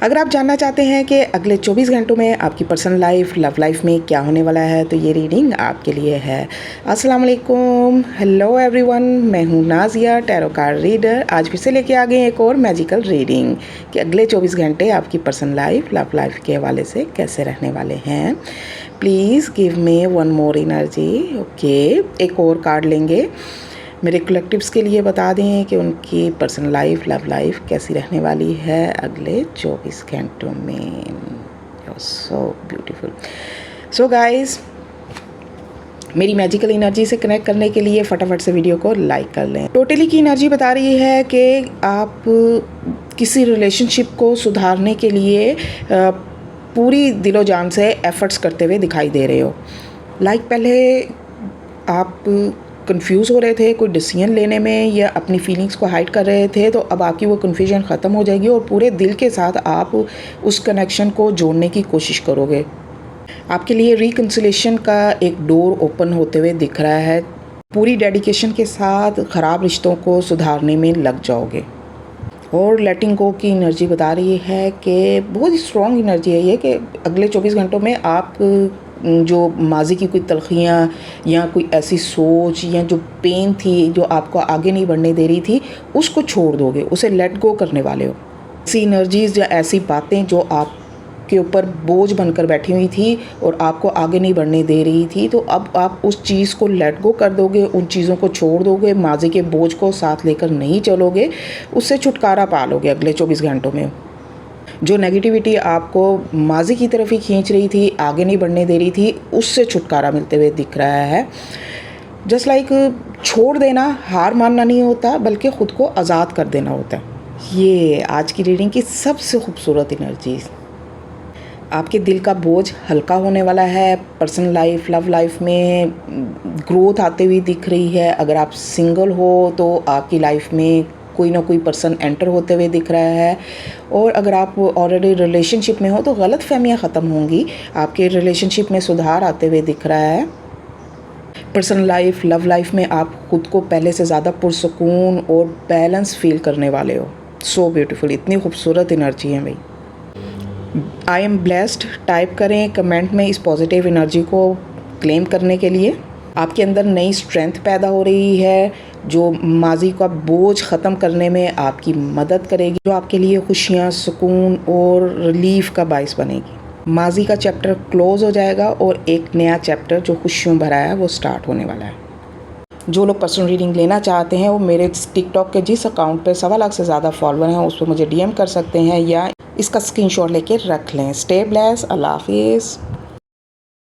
अगर आप जानना चाहते हैं कि अगले 24 घंटों में आपकी पर्सनल लाइफ, लव लाइफ में क्या होने वाला है, तो ये रीडिंग आपके लिए है। अस्सलाम वालेकुम, हेलो एवरीवन, मैं हूँ नाजिया, टैरो कार्ड रीडर। आज फिर से लेके आ गए एक और मैजिकल रीडिंग कि अगले 24 घंटे आपकी पर्सनल लाइफ, लव लाइफ के हवाले से कैसे रहने वाले हैं। Please give me one more energy. Okay, एक और कार्ड लेंगे। मेरे कलेक्टिव्स के लिए बता दें कि उनकी पर्सनल लाइफ, लव लाइफ कैसी रहने वाली है अगले 24 घंटों में। So beautiful. सो गाइस, मेरी मैजिकल एनर्जी से कनेक्ट करने के लिए फटाफट से वीडियो को लाइक कर लें। टोटली की एनर्जी बता रही है कि आप किसी रिलेशनशिप को सुधारने के लिए पूरी दिलो जान से एफर्ट्स करते हुए दिखाई दे रहे हो। पहले आप कंफ्यूज हो रहे थे कोई डिसीजन लेने में या अपनी फीलिंग्स को हाइड कर रहे थे, तो अब आपकी वो कन्फ्यूजन ख़त्म हो जाएगी और पूरे दिल के साथ आप उस कनेक्शन को जोड़ने की कोशिश करोगे। आपके लिए रिकन्सिलेशन का एक डोर ओपन होते हुए दिख रहा है। पूरी डेडिकेशन के साथ ख़राब रिश्तों को सुधारने में लग जाओगे। और लेटिंग गो की एनर्जी बता रही है कि बहुत ही स्ट्रॉन्ग एनर्जी है ये कि अगले 24 घंटों में आप जो माजी की कोई तलखियाँ या कोई ऐसी सोच या जो पेन थी जो आपको आगे नहीं बढ़ने दे रही थी, उसको छोड़ दोगे, उसे लेट गो करने वाले हो। ऐसी एनर्जीज़ या ऐसी बातें जो आपके ऊपर बोझ बनकर बैठी हुई थी और आपको आगे नहीं बढ़ने दे रही थी, तो अब आप उस चीज़ को लेट गो कर दोगे, उन चीज़ों को छोड़ दोगे, माजी के बोझ को साथ लेकर नहीं चलोगे, उससे छुटकारा पा लोगे अगले 24 घंटों में। जो नेगेटिविटी आपको माजी की तरफ ही खींच रही थी, आगे नहीं बढ़ने दे रही थी, उससे छुटकारा मिलते हुए दिख रहा है। जस्ट लाइक छोड़ देना, हार मानना नहीं होता, बल्कि ख़ुद को आज़ाद कर देना होता है। ये आज की रीडिंग की सबसे खूबसूरत एनर्जी। आपके दिल का बोझ हल्का होने वाला है। पर्सनल लाइफ, लव लाइफ में ग्रोथ आते हुई दिख रही है। अगर आप सिंगल हो तो आपकी लाइफ में कोई ना कोई पर्सन एंटर होते हुए दिख रहा है, और अगर आप ऑलरेडी रिलेशनशिप में हो तो गलत फहमियाँ ख़त्म होंगी, आपके रिलेशनशिप में सुधार आते हुए दिख रहा है। पर्सनल लाइफ, लव लाइफ में आप खुद को पहले से ज़्यादा पुरसुकून और बैलेंस फील करने वाले हो। सो ब्यूटीफुल, इतनी खूबसूरत एनर्जी है भाई। आई एम ब्लेस्ड टाइप करें कमेंट में इस पॉजिटिव एनर्जी को क्लेम करने के लिए। आपके अंदर नई स्ट्रेंथ पैदा हो रही है जो माजी का बोझ ख़त्म करने में आपकी मदद करेगी, जो आपके लिए खुशियाँ, सुकून और रिलीफ का बाइस बनेगी। माजी का चैप्टर क्लोज़ हो जाएगा और एक नया चैप्टर जो खुशियों भरा है वो स्टार्ट होने वाला है। जो लोग पर्सनल रीडिंग लेना चाहते हैं वो मेरे टिकटॉक के जिस अकाउंट पर 1.25 लाख से ज़्यादा फॉलोअर हैं उस पर मुझे DM कर सकते हैं या इसका स्क्रीनशॉट लेके रख लें। स्टे ब्लेस्ड, अल्लाह हाफिज़।